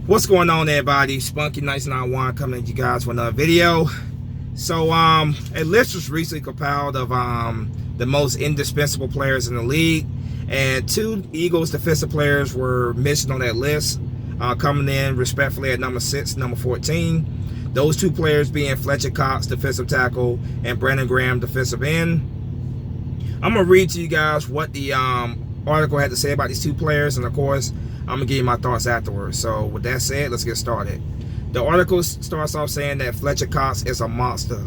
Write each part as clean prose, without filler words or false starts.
What's going on, everybody? Spunky Nights 91 coming at you guys for another video. So a list was recently compiled of the most indispensable players in the league, and two Eagles defensive players were mentioned on that list, coming in respectfully at number 6 and number 14. Those two players being Fletcher Cox, defensive tackle, and Brandon Graham, defensive end. I'm gonna read to you guys what the article had to say about these two players, and of course I'm gonna give you my thoughts afterwards. So with that said, let's get started. The article starts off saying that Fletcher Cox is a monster,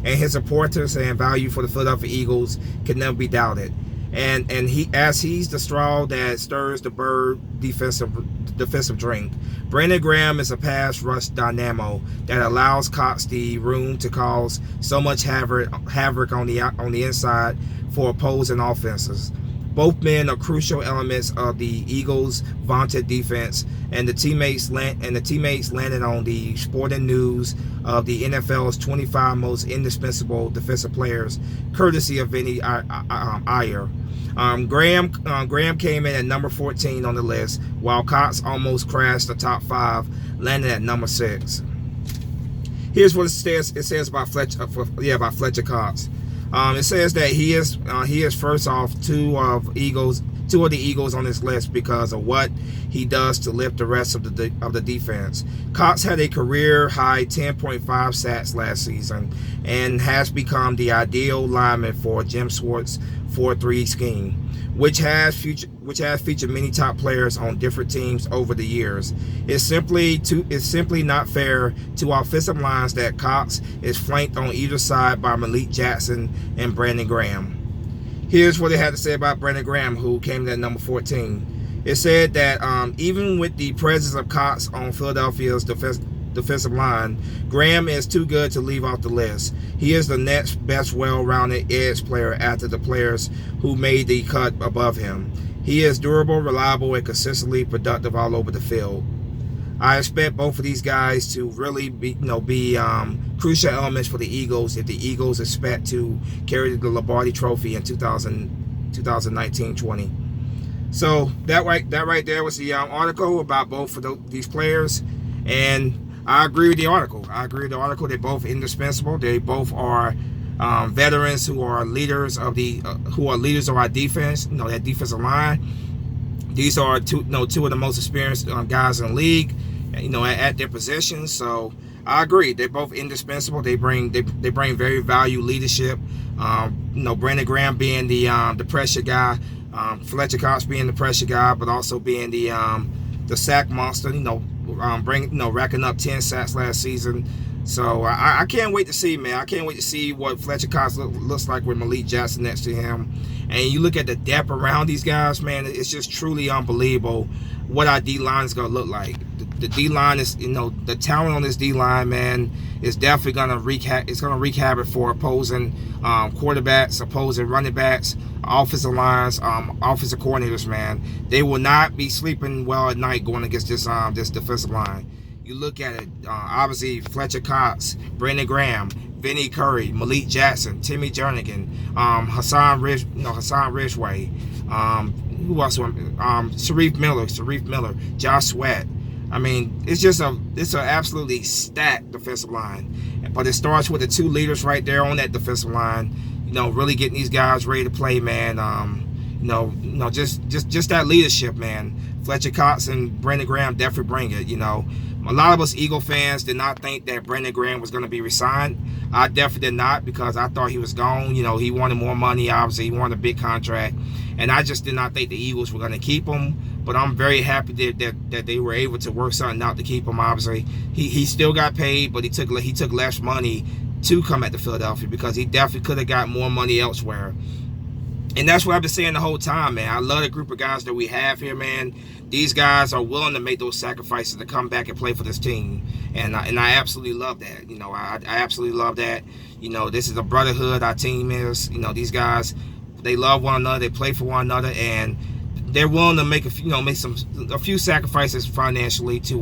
and his importance and value for the Philadelphia Eagles can never be doubted. And he's the straw that stirs the bird defensive drink. Brandon Graham is a pass rush dynamo that allows Cox the room to cause so much havoc on the inside for opposing offenses. Both men are crucial elements of the Eagles' vaunted defense, and the teammates landed on the Sporting News of the NFL's 25 most indispensable defensive players, courtesy of Vinny Iyer. Graham came in at number 14 on the list, while Cox almost crashed the top 5, landing at number 6. Here's what it says about Fletcher Cox. It says that he is first off two of the Eagles on this list because of what he does to lift the rest of the defense. Cox had a career high 10.5 sacks last season and has become the ideal lineman for Jim Schwartz's 4-3 scheme, which has featured many top players on different teams over the years. It's simply not fair to offensive lines that Cox is flanked on either side by Malik Jackson and Brandon Graham. Here's what they had to say about Brandon Graham, who came in at number 14. It said that even with the presence of Cox on Philadelphia's defensive line, Graham is too good to leave off the list. He is the next best well-rounded edge player after the players who made the cut above him. He is durable, reliable, and consistently productive all over the field. I expect both of these guys to really be crucial elements for the Eagles if the Eagles expect to carry the Lombardi Trophy in 2019-20. So that right there was the article about both of these players, and I agree with the article. They're both indispensable. They both are veterans who are leaders of our defense. That defensive line. These are two of the most experienced guys in the league, at their positions. So I agree. They're both indispensable. They bring very valued leadership. Brandon Graham being the pressure guy, Fletcher Cox being the pressure guy, but also being the sack monster. Racking up 10 sacks last season. So I can't wait to see, man. I can't wait to see what Fletcher Cox looks like with Malik Jackson next to him. And you look at the depth around these guys, man. It's just truly unbelievable what our D-line is going to look like. The D-line is, the talent on this D-line, man, is definitely going to wreak havoc for opposing quarterbacks, opposing running backs, offensive lines, offensive coordinators, man. They will not be sleeping well at night going against this defensive line. You look at it, obviously Fletcher Cox, Brandon Graham, Vinny Curry, Malik Jackson, Timmy Jernigan, Hassan Ridgeway, who else? Sharif Miller, Josh Sweat. I mean, it's an absolutely stacked defensive line. But it starts with the two leaders right there on that defensive line. Really getting these guys ready to play, man. Just that leadership, man. Fletcher Cox and Brandon Graham definitely bring it. A lot of us Eagle fans did not think that Brandon Graham was going to be re-signed. I definitely did not, because I thought he was gone. He wanted more money, obviously. He wanted a big contract. And I just did not think the Eagles were going to keep him. But I'm very happy that they were able to work something out to keep him, obviously. He still got paid, but he took less money to come at the Philadelphia, because he definitely could have got more money elsewhere. And that's what I've been saying the whole time, man. I love the group of guys that we have here, man. These guys are willing to make those sacrifices to come back and play for this team. And I absolutely love that. I absolutely love that. This is a brotherhood our team is. These guys, they love one another. They play for one another. And they're willing to make a few sacrifices financially to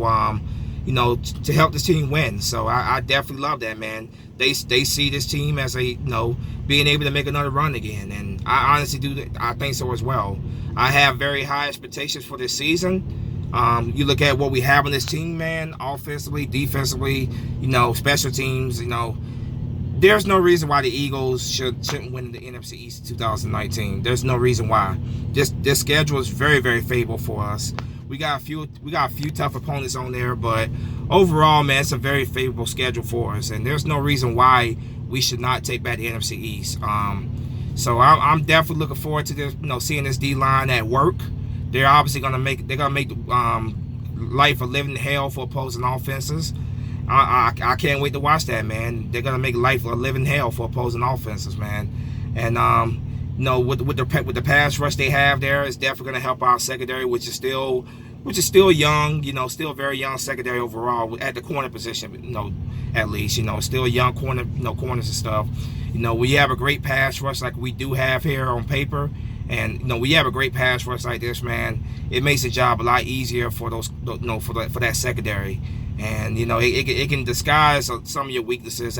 help this team win. So I definitely love that, man. They see this team as being able to make another run again, and I honestly do. I think so as well. I have very high expectations for this season. You look at what we have on this team, man, offensively, defensively, special teams, there's no reason why the Eagles shouldn't win the NFC East in 2019. There's no reason why. This schedule is very, very favorable for us. We got a few tough opponents on there, but overall, man, it's a very favorable schedule for us, and there's no reason why we should not take back the NFC East. So I'm definitely looking forward to this, seeing this D line at work. They're obviously gonna make life a living hell for opposing offenses. I can't wait to watch that, man. They're gonna make life a living hell for opposing offenses, man. And with the pass rush they have there, it's definitely gonna help our secondary, which is still young, still very young secondary overall at the corner position, at least, still young corners and stuff. We have a great pass rush like we do have here on paper, and we have a great pass rush like this, man. It makes the job a lot easier for those, for that secondary. And it can disguise some of your weaknesses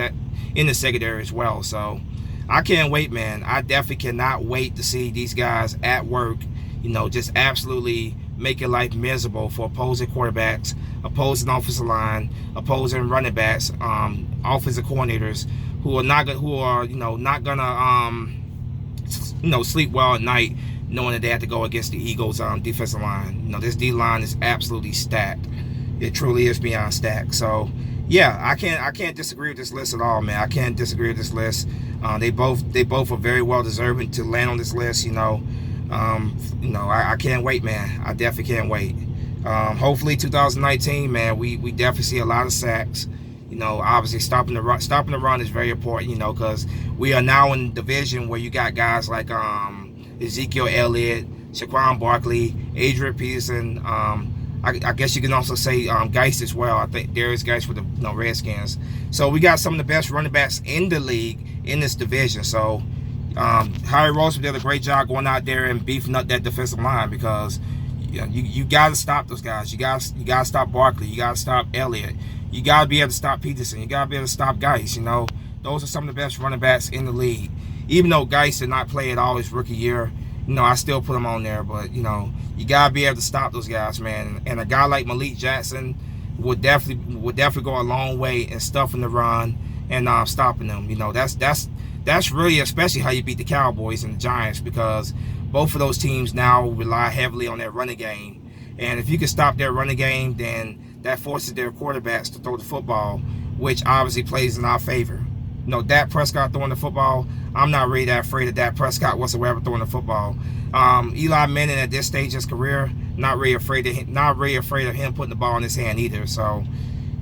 in the secondary as well. So I can't wait, man. I definitely cannot wait to see these guys at work, just absolutely making life miserable for opposing quarterbacks, opposing offensive line, opposing running backs, offensive coordinators who are not gonna sleep well at night, knowing that they have to go against the Eagles' defensive line. This D line is absolutely stacked. It truly is beyond stacked. So yeah, I can't disagree with this list at all, man. I can't disagree with this list. They both are very well deserving to land on this list. I can't wait, man. I definitely can't wait. Hopefully 2019, man, we definitely see a lot of sacks. Obviously stopping the run is very important, because we are now in a division where you got guys like Ezekiel Elliott, Saquon Barkley, Adrian Peterson, I guess you can also say Geist as well. I think there is Geist with the Redskins. So we got some of the best running backs in the league in this division. So Harry Roseman did a great job going out there and beefing up that defensive line, because you got to stop those guys. You got to stop Barkley. You got to stop Elliott. You got to be able to stop Peterson. You got to be able to stop Geist. Those are some of the best running backs in the league. Even though Geist did not play at all his rookie year, I still put him on there. But you got to be able to stop those guys, man. And a guy like Malik Jackson would definitely go a long way in stuffing the run and stopping them. That's really especially how you beat the Cowboys and the Giants, because both of those teams now rely heavily on their running game. And if you can stop their running game, then that forces their quarterbacks to throw the football, which obviously plays in our favor. Dak Prescott throwing the football, I'm not really that afraid of Dak Prescott whatsoever throwing the football. Eli Manning at this stage of his career, not really afraid of him putting the ball in his hand either. So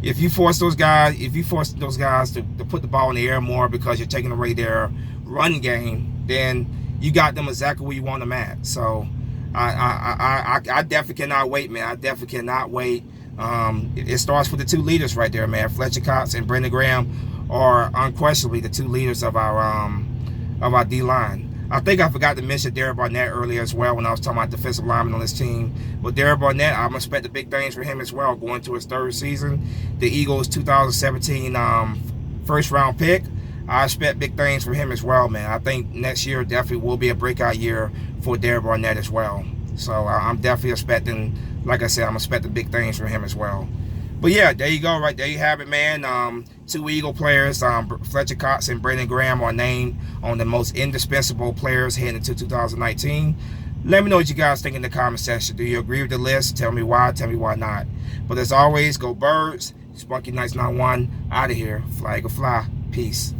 if you force those guys to put the ball in the air more because you're taking away their run game, then you got them exactly where you want them at. So I definitely cannot wait, man. I definitely cannot wait. It starts with the two leaders right there, man. Fletcher Cox and Brandon Graham are unquestionably the two leaders of our D-line. I think I forgot to mention Derek Barnett earlier as well when I was talking about defensive linemen on this team. But Derek Barnett, I'm expecting big things for him as well going to his third season. The Eagles' 2017 first-round pick, I expect big things for him as well, man. I think next year definitely will be a breakout year for Derek Barnett as well. So I'm definitely expecting, like I said, I'm expecting big things from him as well. But yeah, there you go. Right there you have it, man. Two Eagle players, Fletcher Cox and Brandon Graham, are named on the most indispensable players heading into 2019. Let me know what you guys think in the comment section. Do you agree with the list? Tell me why. Tell me why not. But as always, go Birds. Spunky Nights 91 out of here. Flag or fly. Peace.